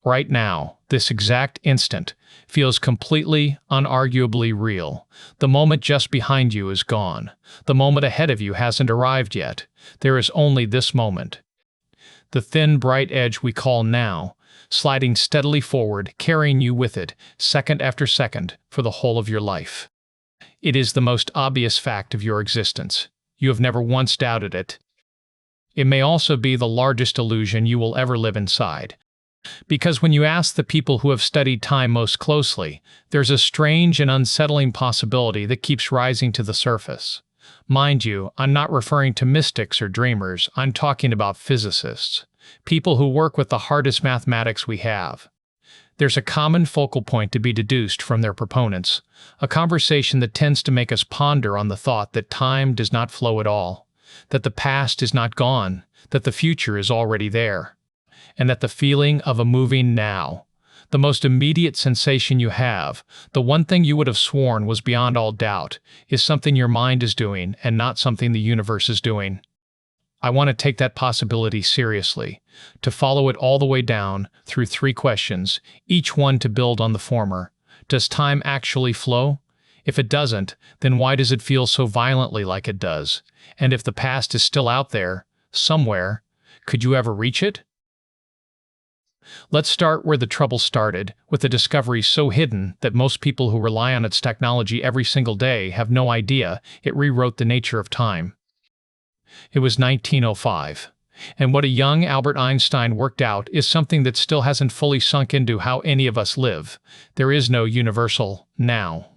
right now, this exact instant, feels completely, unarguably real. The moment just behind you is gone. The moment ahead of you hasn't arrived yet. There is only this moment. The thin, bright edge we call now, sliding steadily forward, carrying you with it, second after second, for the whole of your life. It is the most obvious fact of your existence. You have never once doubted it. It may also be the largest illusion you will ever live inside. Because when you ask the people who have studied time most closely, there's a strange and unsettling possibility that keeps rising to the surface. Mind you, I'm not referring to mystics or dreamers, I'm talking about physicists. People who work with the hardest mathematics we have. There's a common focal point to be deduced from their proponents, a conversation that tends to make us ponder on the thought that time does not flow at all, that the past is not gone, that the future is already there, and that the feeling of a moving now, the most immediate sensation you have, the one thing you would have sworn was beyond all doubt, is something your mind is doing and not something the universe is doing. I want to take that possibility seriously, to follow it all the way down through 3 questions, each one to build on the former. Does time actually flow? If it doesn't, then why does it feel so violently like it does? And if the past is still out there, somewhere, could you ever reach it? Let's start where the trouble started, with a discovery so hidden that most people who rely on its technology every single day have no idea it rewrote the nature of time. It was 1905, and what a young Albert Einstein worked out is something that still hasn't fully sunk into how any of us live. There is no universal now.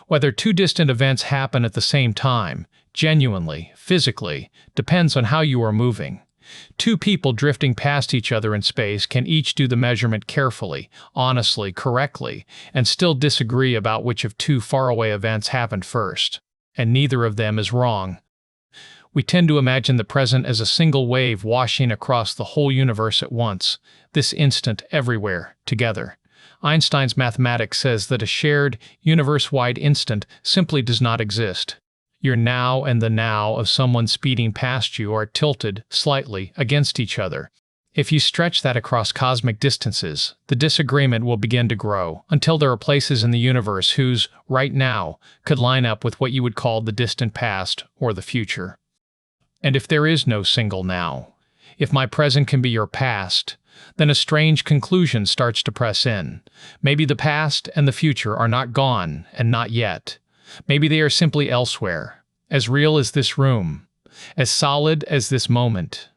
Whether 2 distant events happen at the same time, genuinely, physically, depends on how you are moving. 2 people drifting past each other in space can each do the measurement carefully, honestly, correctly, and still disagree about which of 2 faraway events happened first. And neither of them is wrong. We tend to imagine the present as a single wave washing across the whole universe at once, this instant everywhere, together. Einstein's mathematics says that a shared, universe-wide instant simply does not exist. Your now and the now of someone speeding past you are tilted, slightly, against each other. If you stretch that across cosmic distances, the disagreement will begin to grow, until there are places in the universe whose right now could line up with what you would call the distant past or the future. And if there is no single now, if my present can be your past, then a strange conclusion starts to press in. Maybe the past and the future are not gone, and not yet. Maybe they are simply elsewhere, as real as this room, as solid as this moment.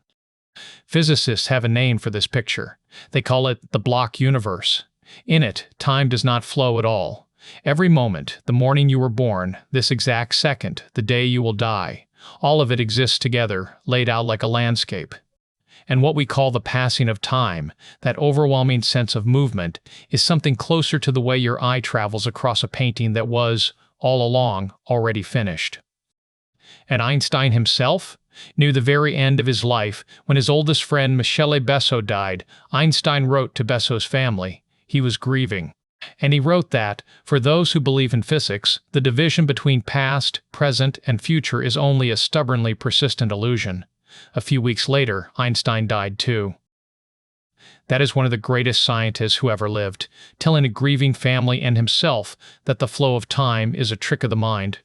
Physicists have a name for this picture. They call it the block universe. In it, time does not flow at all. Every moment, the morning you were born, this exact second, the day you will die, all of it exists together, laid out like a landscape. And what we call the passing of time, that overwhelming sense of movement, is something closer to the way your eye travels across a painting that was, all along, already finished. And Einstein himself knew the very end of his life when his oldest friend Michele Besso died. Einstein wrote to Besso's family. He was grieving. And he wrote that, for those who believe in physics, the division between past, present, and future is only a stubbornly persistent illusion. A few weeks later, Einstein died too. That is one of the greatest scientists who ever lived, telling a grieving family and himself that the flow of time is a trick of the mind.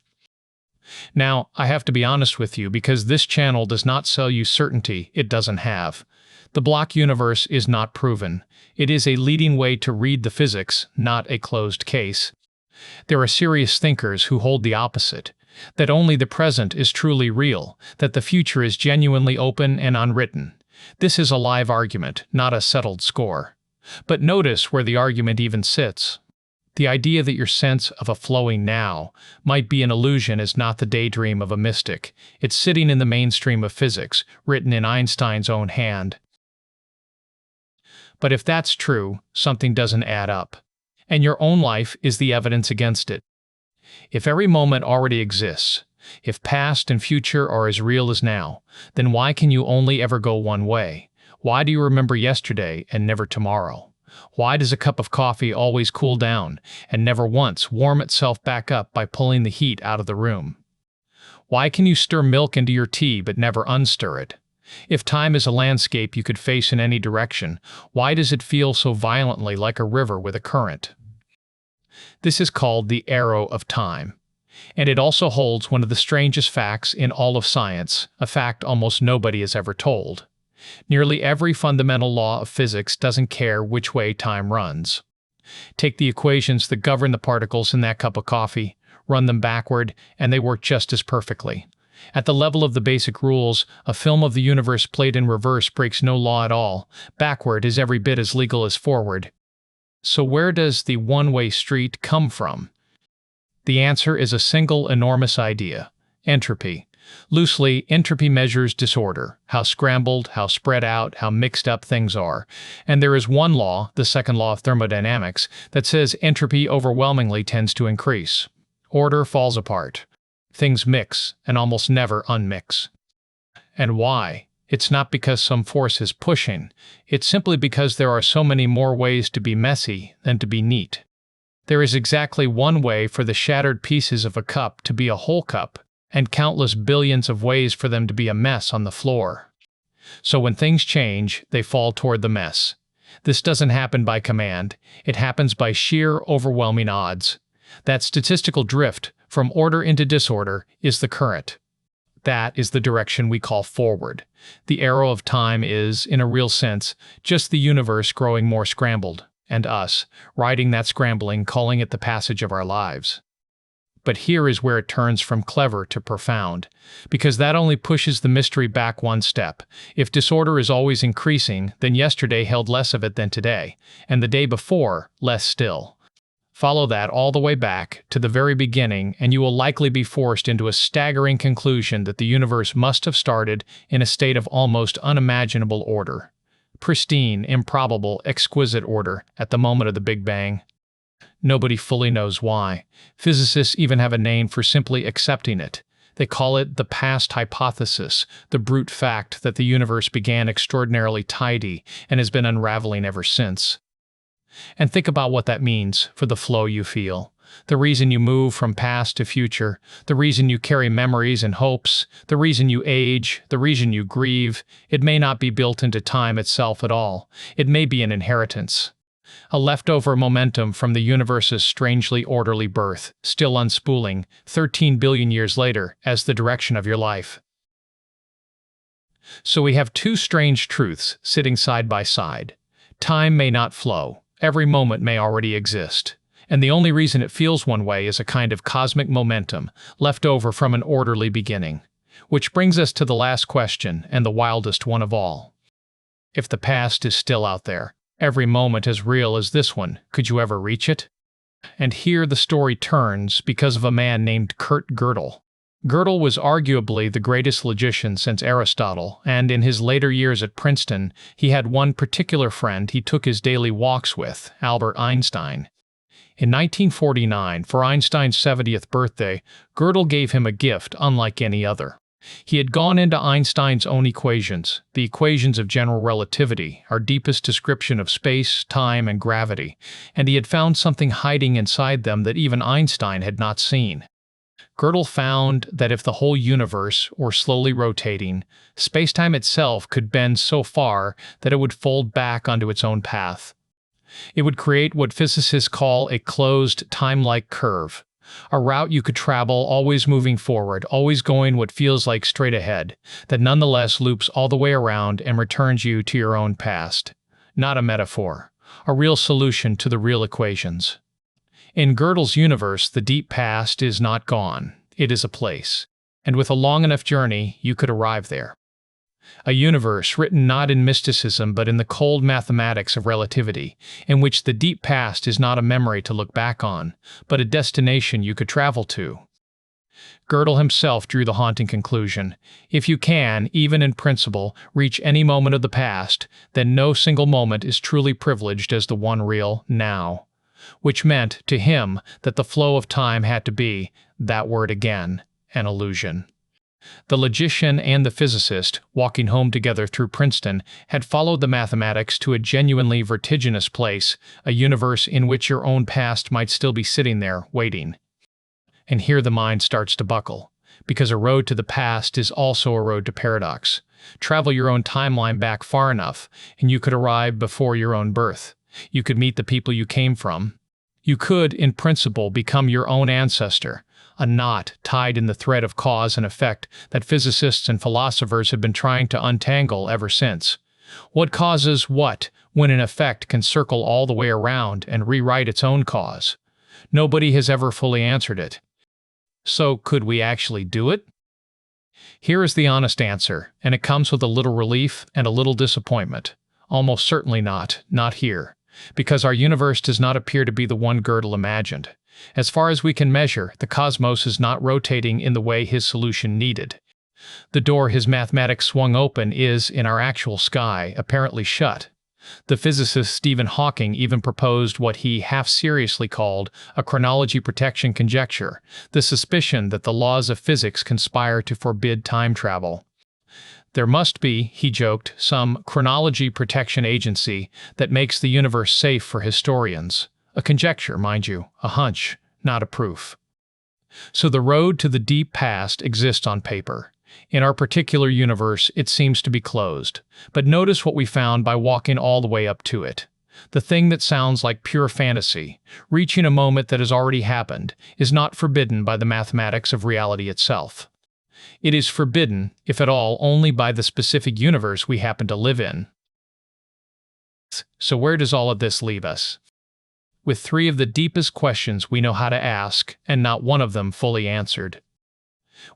Now, I have to be honest with you because this channel does not sell you certainty it doesn't have. The block universe is not proven. It is a leading way to read the physics, not a closed case. There are serious thinkers who hold the opposite, that only the present is truly real, that the future is genuinely open and unwritten. This is a live argument, not a settled score. But notice where the argument even sits. The idea that your sense of a flowing now might be an illusion is not the daydream of a mystic. It's sitting in the mainstream of physics, written in Einstein's own hand. But if that's true, something doesn't add up. And your own life is the evidence against it. If every moment already exists, if past and future are as real as now, then why can you only ever go one way? Why do you remember yesterday and never tomorrow? Why does a cup of coffee always cool down and never once warm itself back up by pulling the heat out of the room? Why can you stir milk into your tea but never unstir it? If time is a landscape you could face in any direction, why does it feel so violently like a river with a current? This is called the arrow of time. And it also holds one of the strangest facts in all of science, a fact almost nobody has ever told. Nearly every fundamental law of physics doesn't care which way time runs. Take the equations that govern the particles in that cup of coffee, run them backward, and they work just as perfectly. At the level of the basic rules, a film of the universe played in reverse breaks no law at all. Backward is every bit as legal as forward. So where does the one-way street come from? The answer is a single enormous idea: entropy. Loosely, entropy measures disorder, how scrambled, how spread out, how mixed up things are. And there is one law, the second law of thermodynamics, that says entropy overwhelmingly tends to increase. Order falls apart. Things mix, and almost never unmix. And why? It's not because some force is pushing. It's simply because there are so many more ways to be messy than to be neat. There is exactly one way for the shattered pieces of a cup to be a whole cup, and countless billions of ways for them to be a mess on the floor. So when things change, they fall toward the mess. This doesn't happen by command. It happens by sheer, overwhelming odds. That statistical drift, from order into disorder, is the current. That is the direction we call forward. The arrow of time is, in a real sense, just the universe growing more scrambled, and us, riding that scrambling, calling it the passage of our lives. But here is where it turns from clever to profound, because that only pushes the mystery back one step. If disorder is always increasing, then yesterday held less of it than today, and the day before, less still. Follow that all the way back to the very beginning, and you will likely be forced into a staggering conclusion that the universe must have started in a state of almost unimaginable order. Pristine, improbable, exquisite order at the moment of the Big Bang. Nobody fully knows why. Physicists even have a name for simply accepting it. They call it the past hypothesis, the brute fact that the universe began extraordinarily tidy and has been unraveling ever since. And think about what that means for the flow you feel, the reason you move from past to future, the reason you carry memories and hopes, the reason you age, the reason you grieve. It may not be built into time itself at all. It may be an inheritance. A leftover momentum from the universe's strangely orderly birth, still unspooling, 13 billion years later, as the direction of your life. So we have two strange truths sitting side by side. Time may not flow. Every moment may already exist. And the only reason it feels one way is a kind of cosmic momentum left over from an orderly beginning. Which brings us to the last question, and the wildest one of all. If the past is still out there, every moment as real as this one, could you ever reach it? And here the story turns because of a man named Kurt Gödel. Gödel was arguably the greatest logician since Aristotle, and in his later years at Princeton, he had one particular friend he took his daily walks with, Albert Einstein. In 1949, for Einstein's 70th birthday, Gödel gave him a gift unlike any other. He had gone into Einstein's own equations, the equations of general relativity, our deepest description of space, time, and gravity, and he had found something hiding inside them that even Einstein had not seen. Gödel found that if the whole universe were slowly rotating, spacetime itself could bend so far that it would fold back onto its own path. It would create what physicists call a closed time-like curve, a route you could travel always moving forward, always going what feels like straight ahead, that nonetheless loops all the way around and returns you to your own past. Not a metaphor, a real solution to the real equations. In Gödel's universe, the deep past is not gone, it is a place, and with a long enough journey, you could arrive there. A universe written not in mysticism but in the cold mathematics of relativity, in which the deep past is not a memory to look back on, but a destination you could travel to. Gödel himself drew the haunting conclusion: if you can, even in principle, reach any moment of the past, then no single moment is truly privileged as the one real now. Which meant, to him, that the flow of time had to be, that word again, an illusion. The logician and the physicist, walking home together through Princeton, had followed the mathematics to a genuinely vertiginous place, a universe in which your own past might still be sitting there, waiting. And here the mind starts to buckle, because a road to the past is also a road to paradox. Travel your own timeline back far enough, and you could arrive before your own birth. You could meet the people you came from. You could, in principle, become your own ancestor, a knot tied in the thread of cause and effect that physicists and philosophers have been trying to untangle ever since. What causes what, when an effect can circle all the way around and rewrite its own cause? Nobody has ever fully answered it. So, could we actually do it? Here is the honest answer, and it comes with a little relief and a little disappointment. Almost certainly not here, because our universe does not appear to be the one Gödel imagined. As far as we can measure, the cosmos is not rotating in the way his solution needed. The door his mathematics swung open is, in our actual sky, apparently shut. The physicist Stephen Hawking even proposed what he half-seriously called a chronology protection conjecture, the suspicion that the laws of physics conspire to forbid time travel. There must be, he joked, some chronology protection agency that makes the universe safe for historians. A conjecture, mind you, a hunch, not a proof. So the road to the deep past exists on paper. In our particular universe, it seems to be closed. But notice what we found by walking all the way up to it. The thing that sounds like pure fantasy, reaching a moment that has already happened, is not forbidden by the mathematics of reality itself. It is forbidden, if at all, only by the specific universe we happen to live in. So where does all of this leave us? With three of the deepest questions we know how to ask, and not one of them fully answered.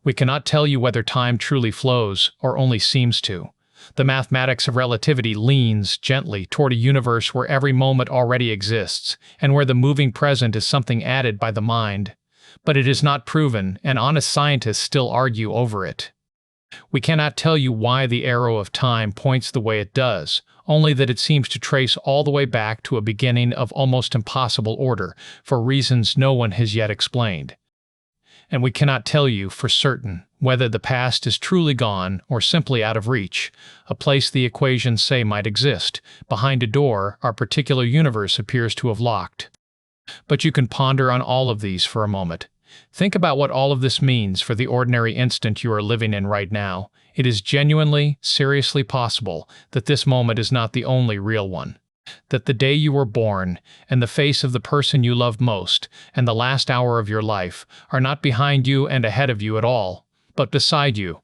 We cannot tell you whether time truly flows, or only seems to. The mathematics of relativity leans gently toward a universe where every moment already exists, and where the moving present is something added by the mind. But it is not proven, and honest scientists still argue over it. We cannot tell you why the arrow of time points the way it does, only that it seems to trace all the way back to a beginning of almost impossible order, for reasons no one has yet explained. And we cannot tell you for certain whether the past is truly gone or simply out of reach, a place the equations say might exist, behind a door our particular universe appears to have locked. But you can ponder on all of these for a moment. Think about what all of this means for the ordinary instant you are living in right now. It is genuinely, seriously possible that this moment is not the only real one. That the day you were born, and the face of the person you loved most, and the last hour of your life, are not behind you and ahead of you at all, but beside you.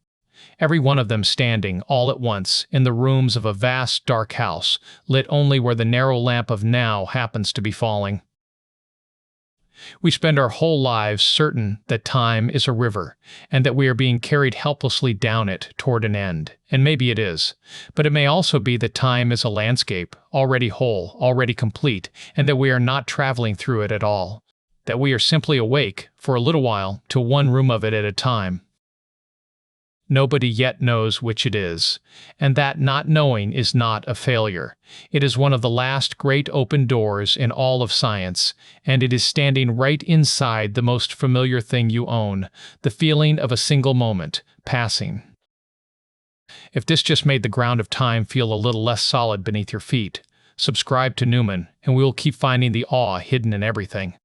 Every one of them standing, all at once, in the rooms of a vast, dark house, lit only where the narrow lamp of now happens to be falling. We spend our whole lives certain that time is a river, and that we are being carried helplessly down it toward an end. And maybe it is. But it may also be that time is a landscape, already whole, already complete, and that we are not traveling through it at all. That we are simply awake, for a little while, to one room of it at a time. Nobody yet knows which it is, and that not knowing is not a failure. It is one of the last great open doors in all of science, and it is standing right inside the most familiar thing you own, the feeling of a single moment, passing. If this just made the ground of time feel a little less solid beneath your feet, subscribe to Numen, and we will keep finding the awe hidden in everything.